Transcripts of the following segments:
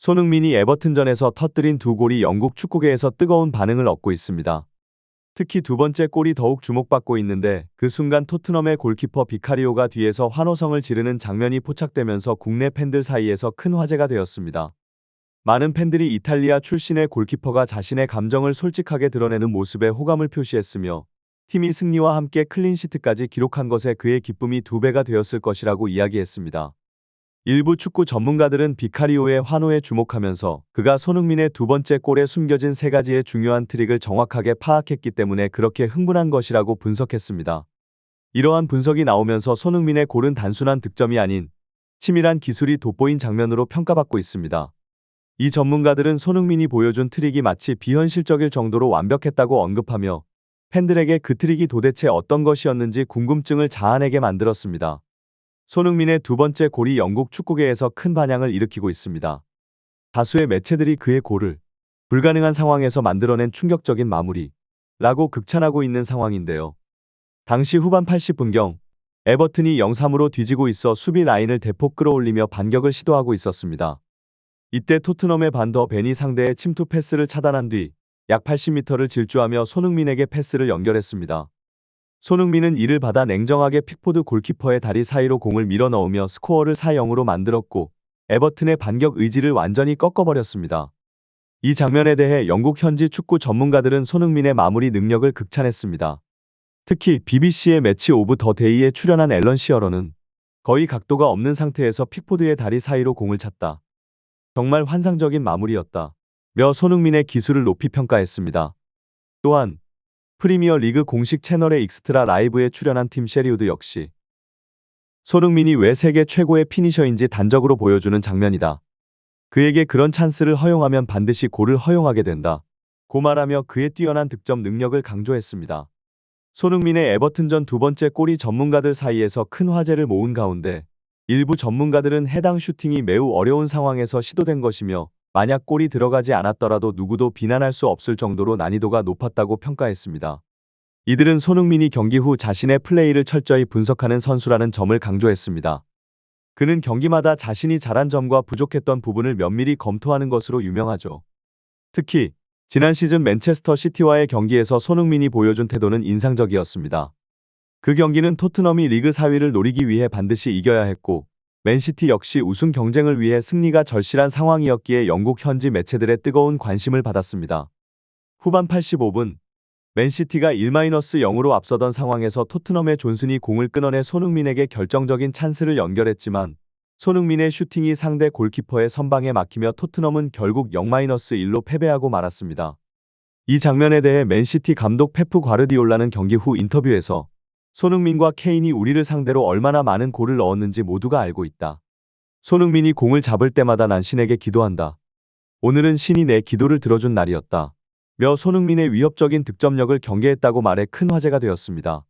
손흥민이 에버튼전에서 터뜨린 두 골이 영국 축구계에서 뜨거운 반응을 얻고 있습니다. 특히 두 번째 골이 더욱 주목받고 있는데 그 순간 토트넘의 골키퍼 비카리오가 뒤에서 환호성을 지르는 장면이 포착되면서 국내 팬들 사이에서 큰 화제가 되었습니다. 많은 팬들이 이탈리아 출신의 골키퍼가 자신의 감정을 솔직하게 드러내는 모습에 호감을 표시했으며 팀이 승리와 함께 클린시트까지 기록한 것에 그의 기쁨이 두 배가 되었을 것이라고 이야기했습니다. 일부 축구 전문가들은 비카리오의 환호에 주목하면서 그가 손흥민의 두 번째 골에 숨겨진 세 가지의 중요한 트릭을 정확하게 파악했기 때문에 그렇게 흥분한 것이라고 분석했습니다. 이러한 분석이 나오면서 손흥민의 골은 단순한 득점이 아닌 치밀한 기술이 돋보인 장면으로 평가받고 있습니다. 이 전문가들은 손흥민이 보여준 트릭이 마치 비현실적일 정도로 완벽했다고 언급하며 팬들에게 그 트릭이 도대체 어떤 것이었는지 궁금증을 자아내게 만들었습니다. 손흥민의 두 번째 골이 영국 축구계에서 큰 반향을 일으키고 있습니다. 다수의 매체들이 그의 골을 불가능한 상황에서 만들어낸 충격적인 마무리라고 극찬하고 있는 상황인데요. 당시 후반 80분경 에버튼이 0-3으로 뒤지고 있어 수비 라인을 대폭 끌어올리며 반격을 시도하고 있었습니다. 이때 토트넘의 반더 벤이 상대의 침투 패스를 차단한 뒤 약 80m를 질주하며 손흥민에게 패스를 연결했습니다. 손흥민은 이를 받아 냉정하게 픽포드 골키퍼의 다리 사이로 공을 밀어넣으며 스코어를 4-0으로 만들었고 에버튼의 반격 의지를 완전히 꺾어버렸습니다. 이 장면에 대해 영국 현지 축구 전문가들은 손흥민의 마무리 능력을 극찬했습니다. 특히 BBC의 매치 오브 더 데이에 출연한 앨런 시어러는 거의 각도가 없는 상태에서 픽포드의 다리 사이로 공을 찼다. 정말 환상적인 마무리였다. 며 손흥민의 기술을 높이 평가했습니다. 또한 프리미어 리그 공식 채널의 익스트라 라이브에 출연한 팀 셰리우드 역시 손흥민이 왜 세계 최고의 피니셔인지 단적으로 보여주는 장면이다. 그에게 그런 찬스를 허용하면 반드시 골을 허용하게 된다. 고 말하며 그의 뛰어난 득점 능력을 강조했습니다. 손흥민의 에버튼전 두 번째 골이 전문가들 사이에서 큰 화제를 모은 가운데 일부 전문가들은 해당 슈팅이 매우 어려운 상황에서 시도된 것이며 만약 골이 들어가지 않았더라도 누구도 비난할 수 없을 정도로 난이도가 높았다고 평가했습니다. 이들은 손흥민이 경기 후 자신의 플레이를 철저히 분석하는 선수라는 점을 강조했습니다. 그는 경기마다 자신이 잘한 점과 부족했던 부분을 면밀히 검토하는 것으로 유명하죠. 특히 지난 시즌 맨체스터 시티와의 경기에서 손흥민이 보여준 태도는 인상적이었습니다. 그 경기는 토트넘이 리그 4위를 노리기 위해 반드시 이겨야 했고 맨시티 역시 우승 경쟁을 위해 승리가 절실한 상황이었기에 영국 현지 매체들의 뜨거운 관심을 받았습니다. 후반 85분 맨시티가 1-0으로 앞서던 상황에서 토트넘의 존슨이 공을 끊어내 손흥민에게 결정적인 찬스를 연결했지만 손흥민의 슈팅이 상대 골키퍼의 선방에 막히며 토트넘은 결국 0-1로 패배하고 말았습니다. 이 장면에 대해 맨시티 감독 펩 과르디올라는 경기 후 인터뷰에서 손흥민과 케인이 우리를 상대로 얼마나 많은 골을 넣었는지 모두가 알고 있다. 손흥민이 공을 잡을 때마다 난 신에게 기도한다. 오늘은 신이 내 기도를 들어준 날이었다. 며 손흥민의 위협적인 득점력을 경계했다고 말해 큰 화제가 되었습니다.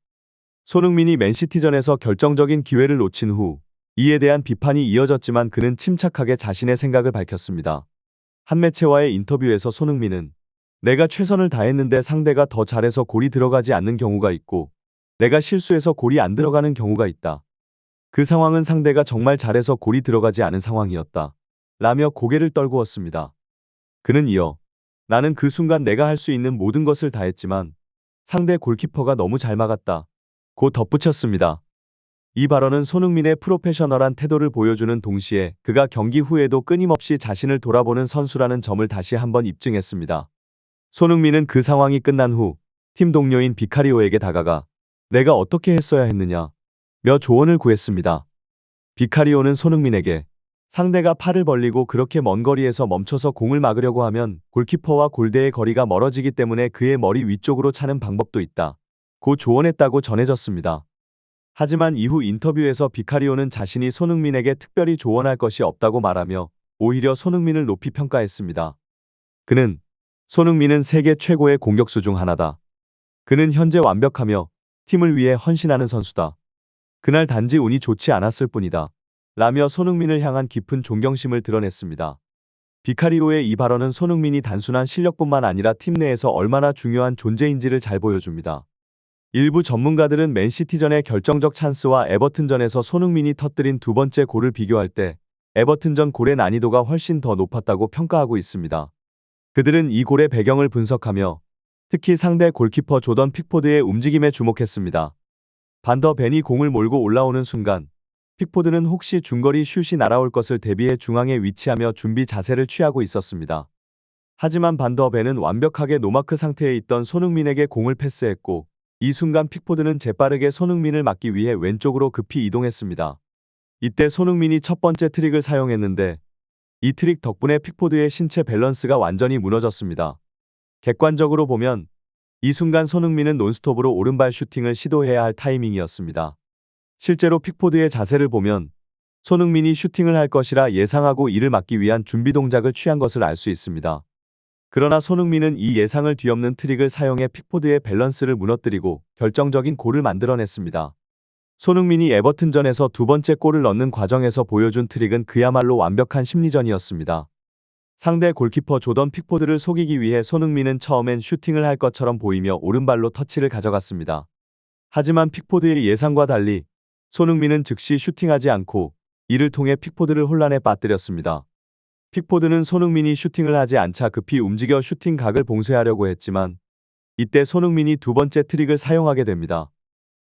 손흥민이 맨시티전에서 결정적인 기회를 놓친 후 이에 대한 비판이 이어졌지만 그는 침착하게 자신의 생각을 밝혔습니다. 한 매체와의 인터뷰에서 손흥민은 내가 최선을 다했는데 상대가 더 잘해서 골이 들어가지 않는 경우가 있고 내가 실수해서 골이 안 들어가는 경우가 있다. 그 상황은 상대가 정말 잘해서 골이 들어가지 않은 상황이었다. 라며 고개를 떨구었습니다. 그는 이어 나는 그 순간 내가 할 수 있는 모든 것을 다했지만 상대 골키퍼가 너무 잘 막았다. 고 덧붙였습니다. 이 발언은 손흥민의 프로페셔널한 태도를 보여주는 동시에 그가 경기 후에도 끊임없이 자신을 돌아보는 선수라는 점을 다시 한번 입증했습니다. 손흥민은 그 상황이 끝난 후 팀 동료인 비카리오에게 다가가 내가 어떻게 했어야 했느냐 며 조언을 구했습니다. 비카리오는 손흥민에게 상대가 팔을 벌리고 그렇게 먼 거리에서 멈춰서 공을 막으려고 하면 골키퍼와 골대의 거리가 멀어지기 때문에 그의 머리 위쪽으로 차는 방법도 있다. 고 조언했다고 전해졌습니다. 하지만 이후 인터뷰에서 비카리오는 자신이 손흥민에게 특별히 조언할 것이 없다고 말하며 오히려 손흥민을 높이 평가했습니다. 그는 손흥민은 세계 최고의 공격수 중 하나다. 그는 현재 완벽하며 팀을 위해 헌신하는 선수다. 그날 단지 운이 좋지 않았을 뿐이다. 라며 손흥민을 향한 깊은 존경심을 드러냈습니다. 비카리오의 이 발언은 손흥민이 단순한 실력뿐만 아니라 팀 내에서 얼마나 중요한 존재인지를 잘 보여줍니다. 일부 전문가들은 맨시티전의 결정적 찬스와 에버튼전에서 손흥민이 터뜨린 두 번째 골을 비교할 때 에버튼전 골의 난이도가 훨씬 더 높았다고 평가하고 있습니다. 그들은 이 골의 배경을 분석하며 특히 상대 골키퍼 조던 픽포드의 움직임에 주목했습니다. 반더 벤이 공을 몰고 올라오는 순간 픽포드는 혹시 중거리 슛이 날아올 것을 대비해 중앙에 위치하며 준비 자세를 취하고 있었습니다. 하지만 반더 벤은 완벽하게 노마크 상태에 있던 손흥민에게 공을 패스했고 이 순간 픽포드는 재빠르게 손흥민을 막기 위해 왼쪽으로 급히 이동했습니다. 이때 손흥민이 첫 번째 트릭을 사용했는데 이 트릭 덕분에 픽포드의 신체 밸런스가 완전히 무너졌습니다. 객관적으로 보면 이 순간 손흥민은 논스톱으로 오른발 슈팅을 시도해야 할 타이밍이었습니다. 실제로 픽포드의 자세를 보면 손흥민이 슈팅을 할 것이라 예상하고 이를 막기 위한 준비 동작을 취한 것을 알 수 있습니다. 그러나 손흥민은 이 예상을 뒤엎는 트릭을 사용해 픽포드의 밸런스를 무너뜨리고 결정적인 골을 만들어냈습니다. 손흥민이 에버튼전에서 두 번째 골을 넣는 과정에서 보여준 트릭은 그야말로 완벽한 심리전이었습니다. 상대 골키퍼 조던 픽포드를 속이기 위해 손흥민은 처음엔 슈팅을 할 것처럼 보이며 오른발로 터치를 가져갔습니다. 하지만 픽포드의 예상과 달리 손흥민은 즉시 슈팅하지 않고 이를 통해 픽포드를 혼란에 빠뜨렸습니다. 픽포드는 손흥민이 슈팅을 하지 않자 급히 움직여 슈팅 각을 봉쇄하려고 했지만 이때 손흥민이 두 번째 트릭을 사용하게 됩니다.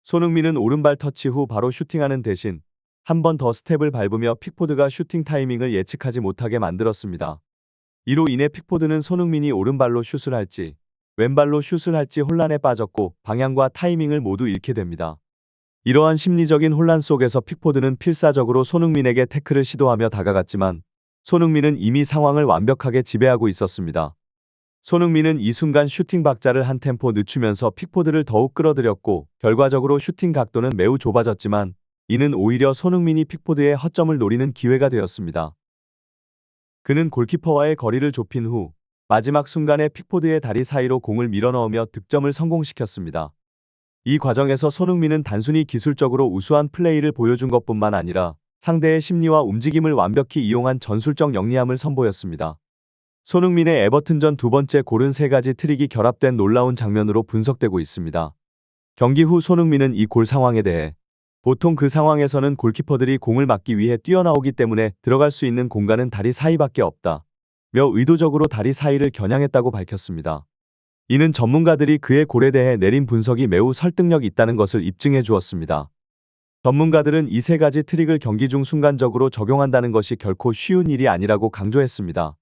손흥민은 오른발 터치 후 바로 슈팅하는 대신 한 번 더 스텝을 밟으며 픽포드가 슈팅 타이밍을 예측하지 못하게 만들었습니다. 이로 인해 픽포드는 손흥민이 오른발로 슛을 할지 왼발로 슛을 할지 혼란에 빠졌고 방향과 타이밍을 모두 잃게 됩니다. 이러한 심리적인 혼란 속에서 픽포드는 필사적으로 손흥민에게 태클을 시도하며 다가갔지만 손흥민은 이미 상황을 완벽하게 지배하고 있었습니다. 손흥민은 이 순간 슈팅 박자를 한 템포 늦추면서 픽포드를 더욱 끌어들였고 결과적으로 슈팅 각도는 매우 좁아졌지만 이는 오히려 손흥민이 픽포드의 허점을 노리는 기회가 되었습니다. 그는 골키퍼와의 거리를 좁힌 후 마지막 순간에 픽포드의 다리 사이로 공을 밀어넣으며 득점을 성공시켰습니다. 이 과정에서 손흥민은 단순히 기술적으로 우수한 플레이를 보여준 것뿐만 아니라 상대의 심리와 움직임을 완벽히 이용한 전술적 영리함을 선보였습니다. 손흥민의 에버튼전 두 번째 골은 세 가지 트릭이 결합된 놀라운 장면으로 분석되고 있습니다. 경기 후 손흥민은 이 골 상황에 대해 보통 그 상황에서는 골키퍼들이 공을 막기 위해 뛰어나오기 때문에 들어갈 수 있는 공간은 다리 사이밖에 없다 며 의도적으로 다리 사이를 겨냥했다고 밝혔습니다. 이는 전문가들이 그의 골에 대해 내린 분석이 매우 설득력 있다는 것을 입증해 주었습니다. 전문가들은 이 세 가지 트릭을 경기 중 순간적으로 적용한다는 것이 결코 쉬운 일이 아니라고 강조했습니다.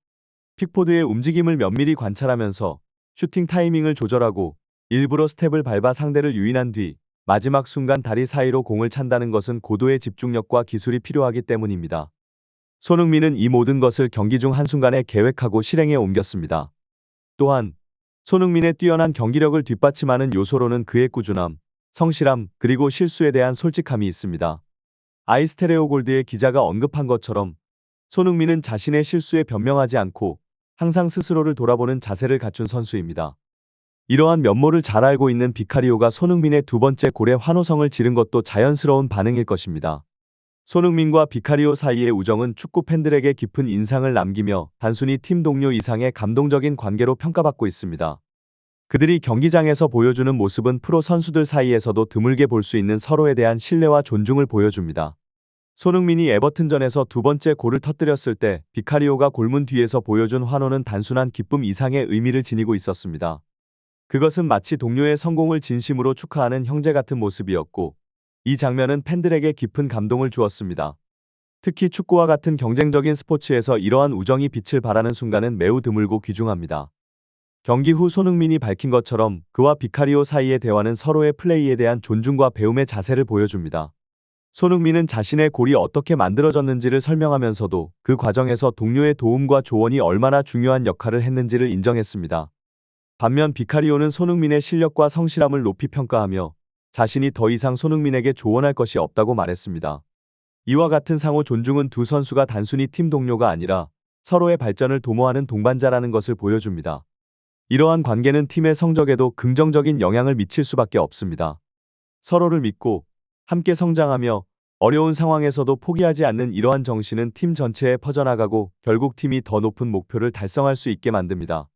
픽포드의 움직임을 면밀히 관찰하면서 슈팅 타이밍을 조절하고 일부러 스텝을 밟아 상대를 유인한 뒤 마지막 순간 다리 사이로 공을 찬다는 것은 고도의 집중력과 기술이 필요하기 때문입니다. 손흥민은 이 모든 것을 경기 중 한순간에 계획하고 실행에 옮겼습니다. 또한 손흥민의 뛰어난 경기력을 뒷받침하는 요소로는 그의 꾸준함, 성실함, 그리고 실수에 대한 솔직함이 있습니다. 아이스테레오 골드의 기자가 언급한 것처럼 손흥민은 자신의 실수에 변명하지 않고 항상 스스로를 돌아보는 자세를 갖춘 선수입니다. 이러한 면모를 잘 알고 있는 비카리오가 손흥민의 두 번째 골에 환호성을 지른 것도 자연스러운 반응일 것입니다. 손흥민과 비카리오 사이의 우정은 축구 팬들에게 깊은 인상을 남기며 단순히 팀 동료 이상의 감동적인 관계로 평가받고 있습니다. 그들이 경기장에서 보여주는 모습은 프로 선수들 사이에서도 드물게 볼 수 있는 서로에 대한 신뢰와 존중을 보여줍니다. 손흥민이 에버튼전에서 두 번째 골을 터뜨렸을 때 비카리오가 골문 뒤에서 보여준 환호는 단순한 기쁨 이상의 의미를 지니고 있었습니다. 그것은 마치 동료의 성공을 진심으로 축하하는 형제 같은 모습이었고 이 장면은 팬들에게 깊은 감동을 주었습니다. 특히 축구와 같은 경쟁적인 스포츠에서 이러한 우정이 빛을 발하는 순간은 매우 드물고 귀중합니다. 경기 후 손흥민이 밝힌 것처럼 그와 비카리오 사이의 대화는 서로의 플레이에 대한 존중과 배움의 자세를 보여줍니다. 손흥민은 자신의 골이 어떻게 만들어졌는지를 설명하면서도 그 과정에서 동료의 도움과 조언이 얼마나 중요한 역할을 했는지를 인정했습니다. 반면 비카리오는 손흥민의 실력과 성실함을 높이 평가하며 자신이 더 이상 손흥민에게 조언할 것이 없다고 말했습니다. 이와 같은 상호 존중은 두 선수가 단순히 팀 동료가 아니라 서로의 발전을 도모하는 동반자라는 것을 보여줍니다. 이러한 관계는 팀의 성적에도 긍정적인 영향을 미칠 수밖에 없습니다. 서로를 믿고 함께 성장하며 어려운 상황에서도 포기하지 않는 이러한 정신은 팀 전체에 퍼져나가고 결국 팀이 더 높은 목표를 달성할 수 있게 만듭니다.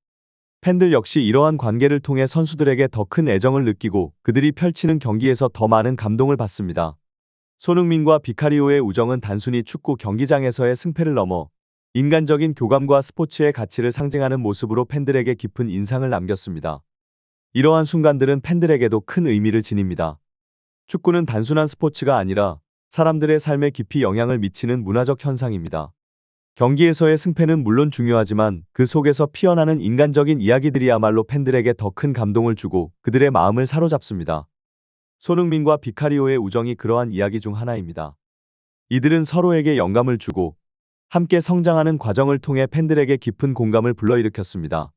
팬들 역시 이러한 관계를 통해 선수들에게 더 큰 애정을 느끼고 그들이 펼치는 경기에서 더 많은 감동을 받습니다. 손흥민과 비카리오의 우정은 단순히 축구 경기장에서의 승패를 넘어 인간적인 교감과 스포츠의 가치를 상징하는 모습으로 팬들에게 깊은 인상을 남겼습니다. 이러한 순간들은 팬들에게도 큰 의미를 지닙니다. 축구는 단순한 스포츠가 아니라 사람들의 삶에 깊이 영향을 미치는 문화적 현상입니다. 경기에서의 승패는 물론 중요하지만 그 속에서 피어나는 인간적인 이야기들이야말로 팬들에게 더 큰 감동을 주고 그들의 마음을 사로잡습니다. 손흥민과 비카리오의 우정이 그러한 이야기 중 하나입니다. 이들은 서로에게 영감을 주고 함께 성장하는 과정을 통해 팬들에게 깊은 공감을 불러일으켰습니다.